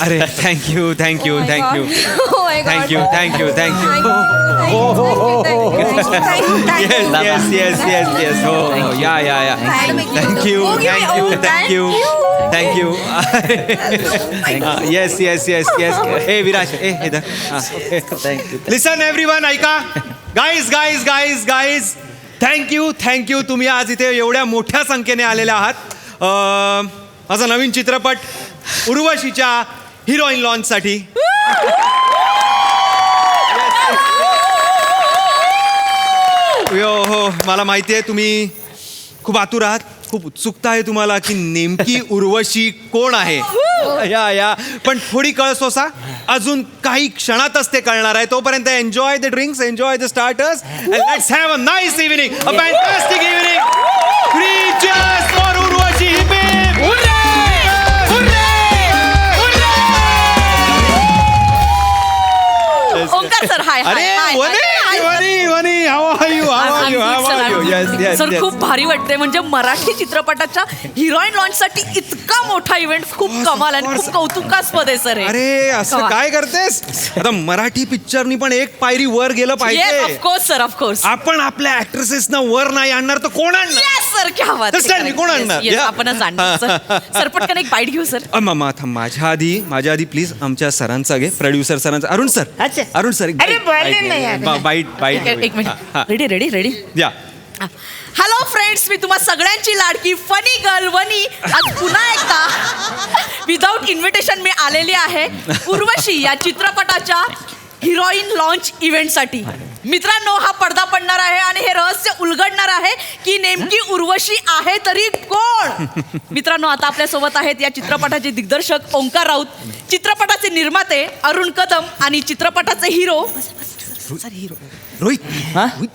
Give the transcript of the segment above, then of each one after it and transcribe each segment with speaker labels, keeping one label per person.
Speaker 1: अरे thank you thank you thank you thank you thank you thank you yes yes yes yes yes हो yeah yeah yeah thank you thank you thank you thank you yes yes yes yes ए विराज ए इधर thank you listen everyone ऐका guys guys guys guys thank you तुम्ही आज इथे एवढ्या मोठ्या संख्येने आलेले आहात माझा नवीन चित्रपट उर्वशीच्या हिरोईन लॉन्चसाठी हो मला माहिती आहे तुम्ही खूप आतुर आहात खूप उत्सुकता आहे तुम्हाला की नेमकी उर्वशी कोण आहे या पण थोडी कळसोसा अजून काही क्षणातच ते कळणार आहे तोपर्यंत enjoy the drinks enjoy the starters and let's have a nice evening a fantastic evening three cheers for Urvashi
Speaker 2: Omkar sir hi sir खूप भारी वाटतंय म्हणजे मराठी चित्रपटाच्या हिरोईन लॉन्च साठी इतका मोठा इव्हेंट खूप कमाल आणि खूप कौतुकास्पद आहे सर
Speaker 1: अरे असं काय करतेस आता मराठी पिक्चरनी पण एक पायरी वर गेलं पाहिजे
Speaker 2: ऑफकोर्स सर ऑफकोर्स
Speaker 1: आपण आपल्या ऍक्ट्रेसेसना वर नाही आणणार तर कोण आणणार
Speaker 2: सर क्या बात आहे
Speaker 1: कोण आणणार
Speaker 2: आपणच आणणार सर पटकन एक बाईट घेऊ सर
Speaker 1: माझ्या आधी प्लीज आमच्या सरांचा घे प्रोड्युसर सरांचा अरुण सर बाईट
Speaker 2: एक मिनिट रेडी
Speaker 1: या
Speaker 2: हॅलो फ्रेंड्स मी तुम्हा सगळ्यांची लाडकी फनी गर्ल वनी आज पुन्हा एकदा विदाऊट इन्व्हिटेशन मी आलेली आहे उर्वशी या चित्रपटाच्या हिरोईन लॉन्च इव्हेंटसाठी मित्रांनो हा पडदा पडणार आहे आणि हे रहस्य उलगडणार आहे की नेमकी उर्वशी आहे तरी कोण मित्रांनो आता आपल्या सोबत आहेत या चित्रपटाचे दिग्दर्शक ओंकार राऊत चित्रपटाचे निर्माते अरुण कदम आणि चित्रपटाचे हिरो
Speaker 1: रोहित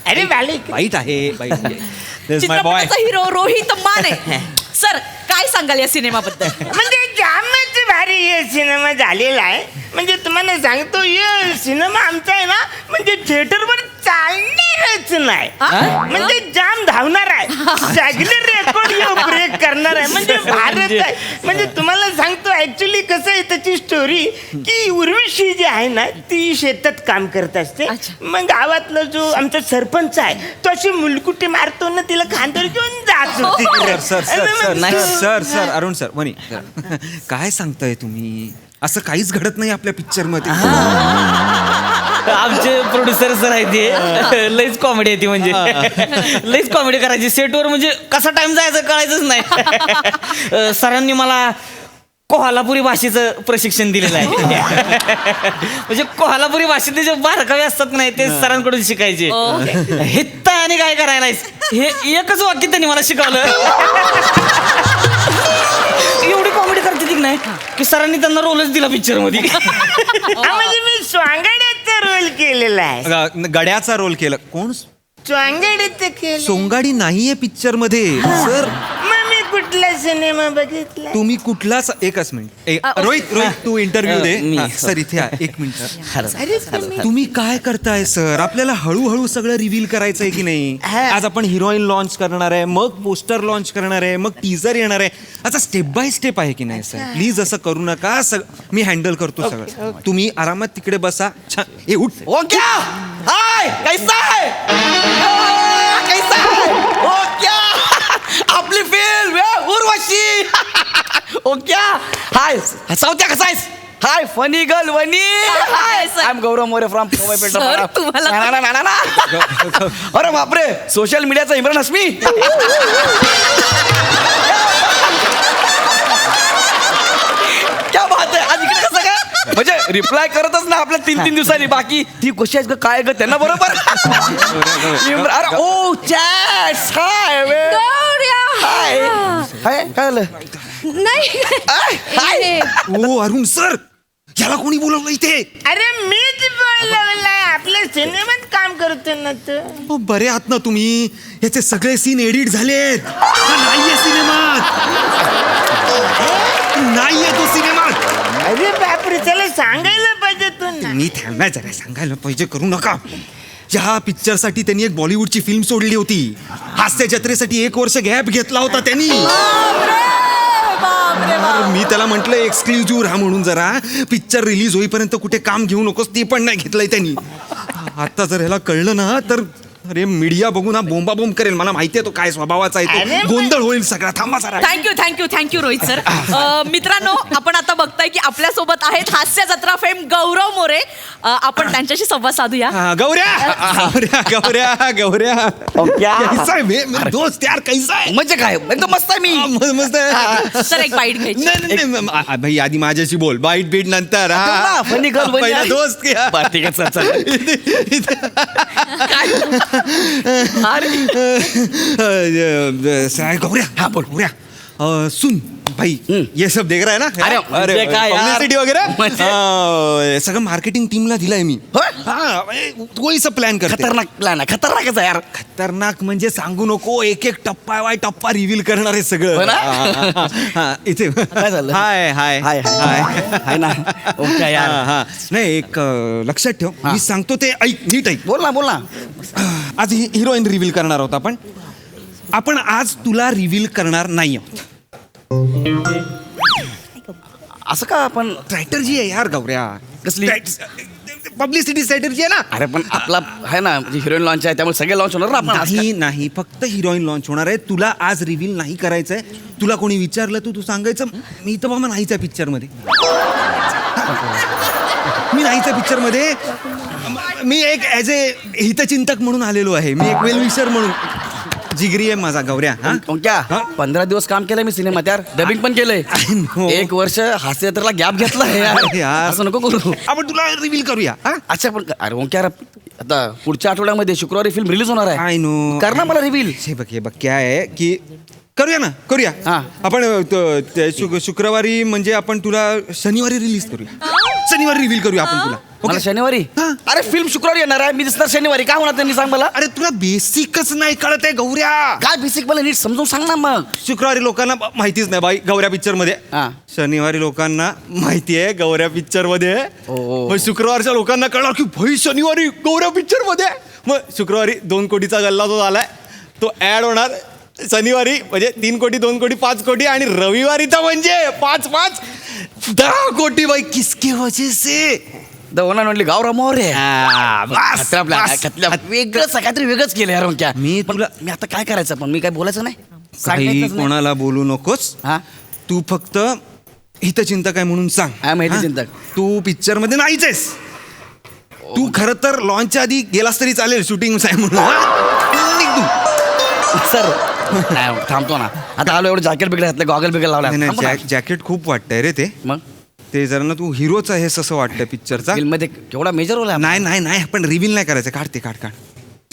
Speaker 3: अरे
Speaker 1: वाईट आहे
Speaker 2: चित्रपटाचा हिरो रोहित माने सर काय सांगाल या सिनेमाबद्दल
Speaker 3: म्हणजे जामच भारी सिनेमा झालेला आहे म्हणजे तुम्हाला सांगतो हे सिनेमा आमचा आहे ना म्हणजे थिएटरवर चालणारच नाही म्हणजे जाम धावणार आहे सगळे रेकॉर्ड ब्रेक करणार आहे म्हणजे भारत आहे म्हणजे तुम्हाला सांगतो ऍक्च्युली कसं आहे त्याची स्टोरी की उर्वशी जी आहे ना ती शेतात काम करत असते मग गावातला जो आमचा सरपंच आहे तो अशी मुलकुटी मारतो ना तिला खांद्यावर घेऊन जातो
Speaker 1: सर अरुण सर वनी काय सांगताय तुम्ही असं काहीच घडत नाही आपल्या पिक्चर मध्ये
Speaker 4: आमचे प्रोड्युसर सर आहे ते लईच कॉमेडी आहे ती म्हणजे लईच कॉमेडी करायची सेटवर म्हणजे कसा टाइम जायचं कळायचंच नाही सरांनी मला कोल्हापुरी भाषेचं प्रशिक्षण दिलेलं आहे म्हणजे कोल्हापुरी भाषेतले जे बारकावे असतात नाही ते सरांकडून शिकायचे हित्त आणि काय करायला हे एकच वाक्य त्यांनी मला शिकवलं एवढी कॉमेडी करते ती नाही की सरांनी त्यांना रोलच दिला पिक्चर मध्ये
Speaker 3: म्हणजे मी स्वांगाड्याचा रोल केलेला आहे
Speaker 1: गड्याचा रोल केला कोण
Speaker 3: स्वांगाड्याचं केलं
Speaker 1: सोंगाडी नाहीये पिक्चर मध्ये सर
Speaker 3: कुठला सिनेमा बघितला
Speaker 1: तुम्ही कुठलाच एकच मिनिट रोहित तू इंटरव्ह्यू दे सर इथे एक मिनिट तुम्ही काय करताय सर आपल्याला हळूहळू सगळं रिव्हील करायचंय की नाही आज आपण हिरोईन लॉन्च करणार आहे मग पोस्टर लॉन्च करणार आहे मग टीजर येणार आहे आता स्टेप बाय स्टेप आहे की नाही सर प्लीज असं करू नका मी हँडल करतो सगळं तुम्ही आरामात तिकडे बसा छान उठ
Speaker 4: ओके हाय कैसा है कैसा है ओके आपली film Urvashi okay hi Savatya कसा आहेस हाय फनी गर्ल वनी I am Gaurav More from Mumbai petrol अरे बापरे सोशल मीडियाचा इम्रान हसमी क्या बात आहे आज इकडे कसं काय म्हणजे रिप्लाय करतच ना आपल्या 3-3 दिवसांनी बाकी ती कशी आहेस ग काय ग त्यांना बरोबर अरे ओ चॅट्स हाय हाय हाय काय झालं
Speaker 2: नाही
Speaker 1: ओ अरुण सर याला कोणी बोलवलं इथे
Speaker 3: अरे मीच बोलवलाय आपल्या सिनेमात काम करतो ना तू
Speaker 1: बरे आहात ना तुम्ही याचे सगळे सीन एडिट झालेत नाहीये सिनेमात नाहीये तो सिनेमात
Speaker 3: अरे बापरे त्याला सांगायला पाहिजे तू
Speaker 1: मी थांबा जरा सांगायला पाहिजे करू नका या पिक्चर साठी त्यांनी एक बॉलिवूडची फिल्म सोडली होती हास्य जत्रेसाठी 1 वर्ष गॅप घेतला होता त्यांनी
Speaker 2: बापरे बाप.
Speaker 1: मी त्याला म्हटलं एक्सक्लुझिव्ह राहा म्हणून जरा पिक्चर रिलीज होईपर्यंत कुठे काम घेऊ नकोस ते पण नाही घेतलंय त्यांनी. आता जर ह्याला कळलं ना तर अरे मीडिया बघून हा बोंबाबोंब करेल. मला माहिती आहे तो काय स्वभावाचा आहे
Speaker 3: अरे
Speaker 1: तो. गोंधळ होईल सगळा. थांबा जरा.
Speaker 2: Thank you Rohit sir. मित्रांनो, आपण आता बघताय की आपल्या सोबत आहेत हास्य जत्रा फेम गौरव मोरे. आपण त्यांच्याशी संवाद साधूया.
Speaker 1: गौऱ्या कैसा है मेरा दोस्त यार, कैसा है?
Speaker 4: म्हणजे काय एकदम मस्त आहे मी.
Speaker 1: मस्त आहे.
Speaker 2: सर एक बाईट घ्यायची.
Speaker 1: नाही भाई आधी माझ्याशी बोल. बाईट बीट नंतर. हा.
Speaker 4: फनी गर्ल बनी
Speaker 1: पहिला
Speaker 4: आहे.
Speaker 1: दोस्त क्या?
Speaker 4: बरं, ठीक आहे, चल.
Speaker 1: गौऱ्या
Speaker 4: हाँ, बोल.
Speaker 1: गौऱ्या सुन भाई ये सब देख रहा है ना.
Speaker 4: अरे, म्हणजे काय यार?
Speaker 1: पब्लिसिटी वगैरे
Speaker 4: म्हणजे?
Speaker 1: सगळं मार्केटिंग टीमला दिलंय मी.
Speaker 4: होय?
Speaker 1: हा तोही सब प्लॅन करते.
Speaker 4: खतरनाक प्लॅन आहे, खतरनाकच आहे यार.
Speaker 1: खतरनाक म्हणजे सांगू नको. एक एक टप्पा वाय टप्पा रिव्हील करणार आहे सगळं.
Speaker 4: हो ना?
Speaker 1: हा, इथे
Speaker 4: काय झालं?
Speaker 1: हाय हाय
Speaker 4: हाय हाय ना. ओके यार.
Speaker 1: हा. नाही एक लक्षात ठेव. मी सांगतो ते ऐक, नीट ऐक.
Speaker 4: बोल ना.
Speaker 1: आज हिरोईन रिव्हील करणार आहोत आपण आज तुला रिव्हील करणार नाही आहोत.
Speaker 4: असं का आपण?
Speaker 1: स्ट्रॅटर्जी आहे यार गौऱ्या.
Speaker 4: कसली?
Speaker 1: पब्लिसिटी स्ट्रॅटर्जी आहे ना.
Speaker 4: अरे पण आपला आहे ना हिरोईन लॉन्च आहे त्यामुळे सगळे लॉन्च होणार ना आपण आज.
Speaker 1: नाही फक्त हिरोईन लॉन्च होणार आहे. तुला आज रिव्हील नाही करायचंय. तुला कोणी विचारलं तू सांगायचं मी तर बाबा नाहीच्या पिक्चर मध्ये. मी नाहीच्या पिक्चर मध्ये. मी एक ऍज ए हितचिंतक म्हणून आलेलो आहे. मी एक वेलविशर म्हणून. जिगरी आहे माझा गौऱ्या.
Speaker 4: क्या 15 दिवस काम केलंय मी सिनेमात यार. डबिंग पण केलंय.
Speaker 1: know.
Speaker 4: 1 वर्ष हास्य जत्रेला गॅप घेतला यार. असं नको करू.
Speaker 1: आपण तुला रिव्हील करूया.
Speaker 4: अच्छा पण अरे ओंक्या आता पुढच्या आठवड्यामध्ये शुक्रवारी फिल्म रिलीज होणार आहे.
Speaker 1: I know.
Speaker 4: कर ना मला रिव्हील.
Speaker 1: हे बघ काय आहे की करूया.
Speaker 4: हा.
Speaker 1: आपण शुक्रवारी म्हणजे आपण तुला शनिवारी रिलीज करूया. शनिवारी रिव्हील करूया आपण तुला.
Speaker 4: मला शनिवारी.
Speaker 1: हा.
Speaker 4: अरे फिल्म शुक्रवारी येणार आहे. मी दिसणार शनिवारी. काय होणार त्यांनी सांग मला.
Speaker 1: अरे तुला बेसिकच नाही कळत आहे गौऱ्या.
Speaker 4: काय बेसिक मला नीट समजून सांग ना मग.
Speaker 1: शुक्रवारी लोकांना माहितीच नाही बाई गौऱ्या पिक्चर मध्ये.
Speaker 4: हा.
Speaker 1: शनिवारी लोकांना माहिती आहे गौऱ्या पिक्चर मध्ये.
Speaker 4: ओ.
Speaker 1: मग शुक्रवारच्या लोकांना कळणार की भाई शनिवारी गौऱ्या पिक्चर मध्ये. मग शुक्रवारी 2 कोटीचा गल्ला जो झालाय तो ऍड होणार शनिवारी. म्हणजे 3 कोटी 2 कोटी 5 कोटी आणि रविवारी तर म्हणजे 5 10 कोटी बाई. किसके वजह से
Speaker 4: the one and only Gavram More.
Speaker 1: बस, बस.
Speaker 4: वेगळं काहीतरी वेगळंच केलं यार क्या.
Speaker 1: मी
Speaker 4: मी आता काय करायचं पण मी काय बोलायचं नाही.
Speaker 1: काही
Speaker 4: सांगायचंच नाही.
Speaker 1: कोणाला बोलू नकोस.
Speaker 4: हा.
Speaker 1: तू फक्त हितचिंतक आहे म्हणून सांग.
Speaker 4: I am हितचिंतक.
Speaker 1: हा? तू पिक्चर मध्ये नाहीच आहेस. तू खरं तर लॉन्चच्या आधी गेलास तरी चालेल. शूटिंग आहे म्हणून. हा? निघ तू.
Speaker 4: सर नाही थांबतो ना. आता आलो एवढं जॅकेट बिकेट घातलं गॉगल बिगल लावला.
Speaker 1: नाही, जॅकेट खूप वाटतंय रे ते.
Speaker 4: मग
Speaker 1: ते जरा ना तू हिरोच आहेस असं वाटतं पिक्चरचा.
Speaker 4: फिल्म मध्ये केवढा मेजर रोल आहे.
Speaker 1: नाही पण रिव्हील नाही करायचं. काढ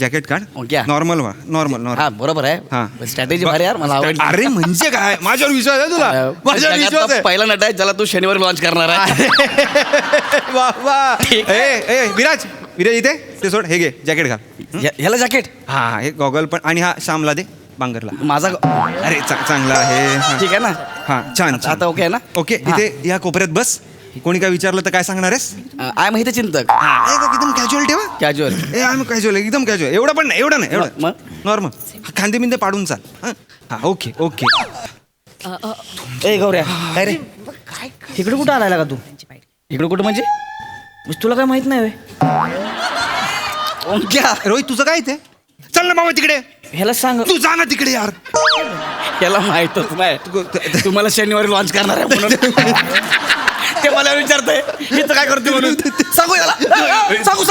Speaker 1: जॅकेट काढ.
Speaker 4: ओके.
Speaker 1: Normal normal.
Speaker 4: हा बरोबर
Speaker 1: हा.
Speaker 4: आहे. स्ट्रॅटेजी भारी यार मला आवडली.
Speaker 1: अरे म्हणजे काय माझ्यावर विश्वास आहे तुला. माझ्यावर विश्वास
Speaker 4: जगातला
Speaker 1: आहे.
Speaker 4: पहिला नट आहे ज्याला तू शनिवारी लॉन्च करणार आहे.
Speaker 1: वा.
Speaker 4: ठीक
Speaker 1: ए विराज इथे ते सोड. हे घे जॅकेट घाल.
Speaker 4: ह्याला जॅकेट.
Speaker 1: हा हे गॉगल पण. आणि हा श्यामला दे बांगरला.
Speaker 4: माझा
Speaker 1: अरे चांगला आहे. हा.
Speaker 4: ठीक आहे ना.
Speaker 1: हा छान.
Speaker 4: आता ओके आहे ना.
Speaker 1: ओके इथे या कोपऱ्यात बस. कोणी काय विचारलं तर काय सांगणार आहेस.
Speaker 4: आय एम हितचिंतक.
Speaker 1: एकदम कॅज्युअल ठेवा.
Speaker 4: कॅज्युअल.
Speaker 1: आय कॅज्युअल एकदम कॅज्युअल. एवढं पण नाही एवढं
Speaker 4: मग?
Speaker 1: नॉर्मल. खांदे बिंदे पाडून चाल. हा ओके.
Speaker 4: ए गौऱ्या काय रे इकडे कुठं आलाय का तू. इकडे कुठं म्हणजे तुला काय माहित नाही ओंक्या.
Speaker 1: रोहित तुझं काय ते. चल ना मामा तिकडे.
Speaker 4: ह्याला सांग.
Speaker 1: तू जा ना तिकडे यार.
Speaker 4: याला माहितच नाही तुम्हाला शनिवारी लॉन्च करणार आहे म्हणून. ते मला विचारतंय हिचं काय करते म्हणून. सांगू याला. सांगू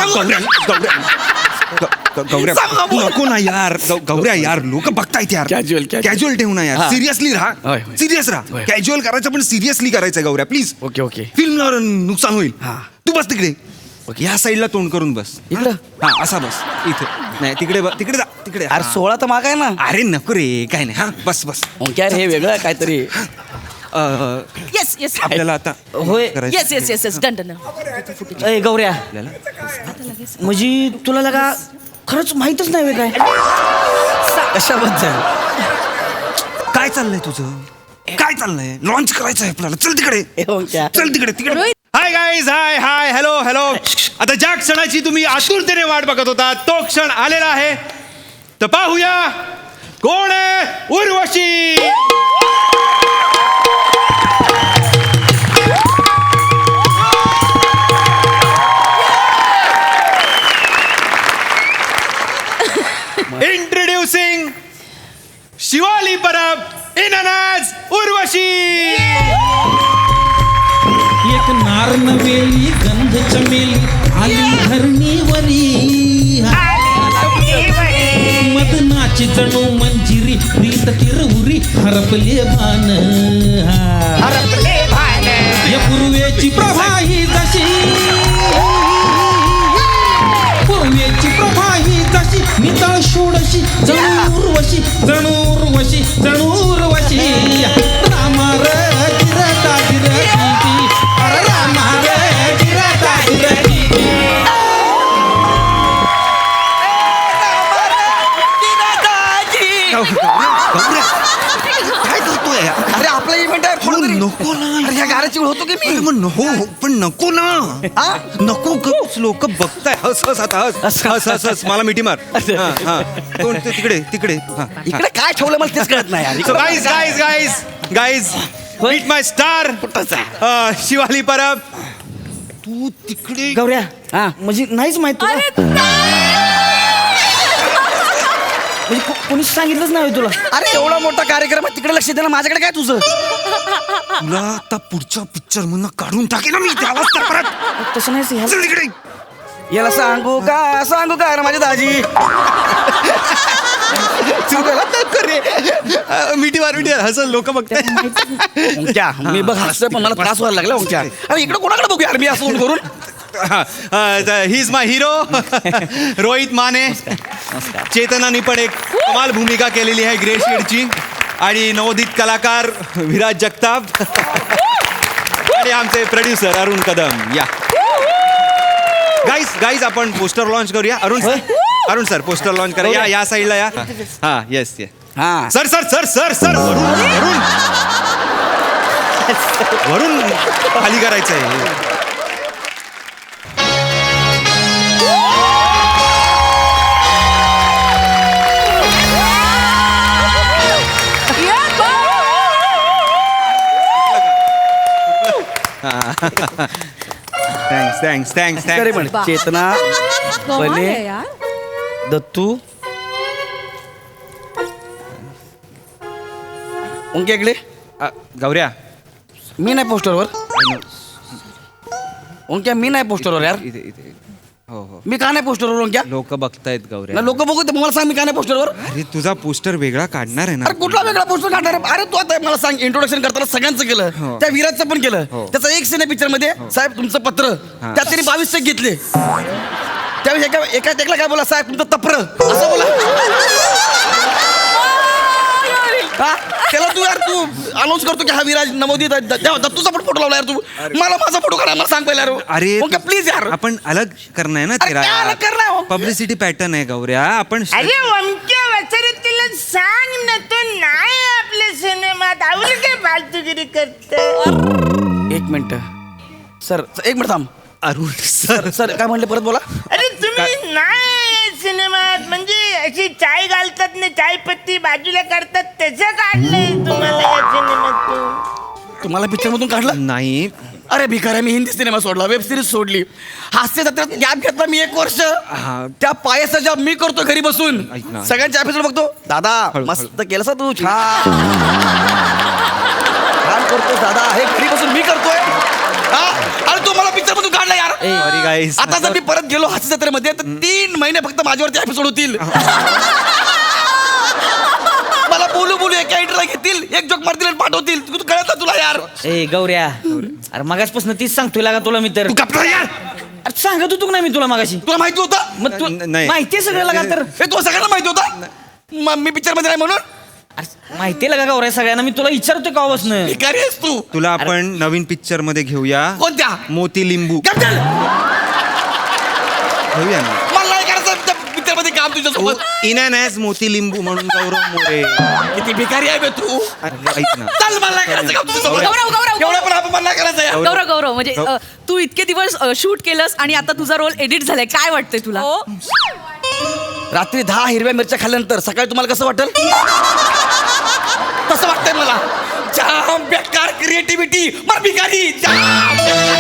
Speaker 1: गौऱ्या नको ना यार. गौऱ्या यार लोक बघतायत यार. कॅज्युअल ठेवू ना यार. सिरियसली राहा.
Speaker 4: होय.
Speaker 1: सिरियस राहा. कॅज्युअल करायचं पण सिरियसली करायचं गौऱ्या प्लीज.
Speaker 4: ओके.
Speaker 1: फिल्मला नुकसान होईल.
Speaker 4: हा.
Speaker 1: तू बस तिकडे. या साईडला तोंड करून बस.
Speaker 4: इकडं?
Speaker 1: हा असा बस. इथे नाही तिकडे तिकडे जा तिकडे.
Speaker 4: अरे 16 तर माग आहे ना.
Speaker 1: अरे नको रे काय नाही. हा बस.
Speaker 4: ओंक्या हे वेगळं आहे काहीतरी.
Speaker 2: येस
Speaker 1: आपल्याला आता
Speaker 4: होय.
Speaker 2: Yes done.
Speaker 4: ए गौऱ्या म्हणजे तुला लगा खरंच माहितच नाही काय कशाबद्दल.
Speaker 1: काय चाललंय तुझं. काय चाललंय. लॉन्च करायचं आहे आपल्याला. चल तिकडे. चल तिकडे. Hi guys. Hi hello. आता ज्या क्षणाची तुम्ही आतुरतेने वाट बघत होता तो क्षण आलेला आहे. तर पाहूया कोण आहे उर्वशी. इंट्रोड्युसिंग शिवाली परब इन अनाज उर्वशी.
Speaker 5: एक नार नवेली गंध चमेली आली धरणीवरी मदनाची जणू मंजिरी प्रीत तिरउरी हरपले भान या पूर्वेची प्रभा ही जशी पूर्वेची प्रभा ही जशी नितळ षोडशी जणूरवशी जणूरवशी जणूरवशी रामार गिरता गिरती अरे रामार गिरता गिरती
Speaker 1: काय करतोय?
Speaker 6: अरे आपला इव्हेंट आहे
Speaker 1: अरे नको ना.
Speaker 6: अरे ह्या गाण्याची वेळ होतो की मी
Speaker 1: अरे मग नको पण नको ना. नको लोक बघताय. हस हस आता हस हस हस हस मला मिठी मार. कोण ते तिकडे तिकडे.
Speaker 6: इकडे काय ठेवलं मला तेच कळत नाही यार.
Speaker 1: Guys guys guys guys meet my star Shivali Parab. तू तिकडे
Speaker 4: गौऱ्या
Speaker 6: हा.
Speaker 4: म्हणजे नाहीच माहित तुला म्हणजे कोणी सांगितलंच नाही तुला.
Speaker 6: अरे एवढा मोठा कार्यक्रम आहे तिकडे लक्ष दे ना माझ्याकडे काय तुझं.
Speaker 1: तुला आता पुढच्या पिक्चर मधनं काढून टाकेन ना मी. त्यालाच तर परत
Speaker 4: तसं नाही
Speaker 1: चल तिकडे.
Speaker 6: याला सांगू का अरे माझी दाजी.
Speaker 1: मिठी मार मिठी मार. हसल लोक बघताय.
Speaker 6: ओंक्या मी बघ हसतोय पण मला त्रास व्हायला लागला ओंक्या. अरे इकडे कोणाकडे बघू यार मी असं फोन करून.
Speaker 1: He is my hero Rohit Mane. चेतनानी पण एक कमाल भूमिका केलेली आहे ग्रे शेडची. आणि नवोदित कलाकार विराज जगताप आणि आमचे प्रोड्युसर अरुण कदम. या गाईज आपण पोस्टर लॉन्च करूया. अरुण सर पोस्टर लॉन्च करा. या साईडला या. हा येस येस.
Speaker 6: हा
Speaker 1: sir sir sir sir sir वरून वरून खाली करायचं आहे. थँक्स थँक्स
Speaker 6: तरी पण चेतना बने दत्तू ओंक्या इकडे.
Speaker 1: गौऱ्या
Speaker 6: मी नाही पोस्टरवर. ओंक्या मी नाही पोस्टरवर यार.
Speaker 1: इथे इथे. हो हो
Speaker 6: मी का नाही पोस्टरवर ओंक्या.
Speaker 1: लोक बघतायत गौऱ्या.
Speaker 6: ना लोक बघू ते मला सांग मी का नाही पोस्टरवर.
Speaker 1: अरे तुझा पोस्टर वेगळा काढणार आहे ना.
Speaker 6: अरे कुठला वेगळा पोस्टर काढणार आहे? अरे तू आता मला सांग इंट्रोडक्शन करताना सगळ्यांचं केलं
Speaker 1: हो.
Speaker 6: त्या विराजचं पण केलं
Speaker 1: हो.
Speaker 6: त्याचा एक सीन आहे पिक्चर मध्ये साहेब तुमचं पत्र त्यात त्यांनी 22 चेक घेतले त्यावेळी एका टेकला काय बोला साहेब तुमचं तप्र असं बोला. हा? त्याला तू यार तू अनाऊन्स करतो की हा विराज नवोदित दत्तूचा पण फोटो लावला यार तू. मला माझा फोटो काढा मला सांग पहिला यार.
Speaker 1: अरे
Speaker 6: ओके प्लीज यार.
Speaker 1: आपण अलग करणार ना.
Speaker 6: अरे काय अलग करणार हो?
Speaker 1: पब्लिसिटी पॅटर्न आहे गौऱ्या. आपण
Speaker 3: अरे ओमक्या वचरतीला सांग ना तो नाही आपल्या सिनेमात आवडी काय फालतूगिरी करत.
Speaker 6: एक मिनिट सर एक मिनिट थांब.
Speaker 1: अरुण सर
Speaker 6: सर काय म्हणले परत बोला.
Speaker 3: अरे तुम्ही नाही सिनेमात म्हणजे अशी चाय घालतात ना चाय पत्ती बाजूला काढतात त्याचं काढलंय तुम्हाला या सिनेमात.
Speaker 6: तुम्हाला पिक्चर मधून काढलं.
Speaker 1: नाही.
Speaker 6: अरे भिकाऱ्या मी हिंदी सिनेमा सोडला वेब सिरीज सोडली हास्य जत्रेत गॅप घेतला मी 1 वर्ष. त्या पायाचा जॉब मी करतो घरी बसून
Speaker 1: ऐक ना.
Speaker 6: सगळ्यांचे एपिसोड बघतो. दादा
Speaker 1: हळू,
Speaker 6: मस्त केलं तू छान करतोस दादा हे घरी बसून मी करतोय. अरे तू मला पिक्चर मधून काढला यार.
Speaker 1: सॉरी गाईस.
Speaker 6: आता जर मी परत गेलो हास्य जत्रेमध्ये तर 3 महिने फक्त माझ्यावरती एपिसोड होतील. मला बोलू एका एडिटरला घेतील एक जोक मारतील आणि पाठवतील. तू कळत ना तुला यार.
Speaker 4: ए गौऱ्या अरे मगाचपासून तीच सांगतोय लागा तुला मी तर.
Speaker 6: तू गप्प यार.
Speaker 4: अरे सांगत होतो नाही मी तुला मगाशी.
Speaker 6: तुला माहिती होतं
Speaker 4: मग तू
Speaker 1: नाही.
Speaker 4: माहितीये सगळं लागा तर.
Speaker 6: हे तुला सगळ्यांना माहिती होतं मग मी पिक्चर मध्ये नाही म्हणून.
Speaker 4: अरे माहितीये लागा गौऱ्या सगळ्यांना मी तुला विचारतोय का बसणं.
Speaker 6: भिकारी आहेस तू.
Speaker 1: तुला आपण नवीन पिक्चर मध्ये घेऊया.
Speaker 6: कोणत्या
Speaker 1: मोती लिंबू
Speaker 6: गप्प चल.
Speaker 1: घेऊया ना.
Speaker 6: मला नाही करायचं त्या पिक्चर मध्ये काम तुझ्यासोबत.
Speaker 1: इन अँड ॲज मोती लिंबू म्हणून गौरव मोरे.
Speaker 6: किती भिकारी आहे बे तू.
Speaker 1: ऐक ना.
Speaker 6: चल मला नाही करायचं काम तुझ्यासोबत.
Speaker 2: गौरव.
Speaker 6: एवढं पण आपण मला नाही करायचं यार.
Speaker 2: गौरव म्हणजे तू इतके दिवस शूट केलंस आणि आता तुझा रोल एडिट झालाय काय वाटतंय तुला.
Speaker 6: रात्री 10 हिरव्या मिरच्या खाल्ल्यानंतर सकाळी तुम्हाला कसं वाटेल तसं वाटतंय मला. जाम बेकार क्रिएटिव्हिटी मर भिकारी जाम बेकार.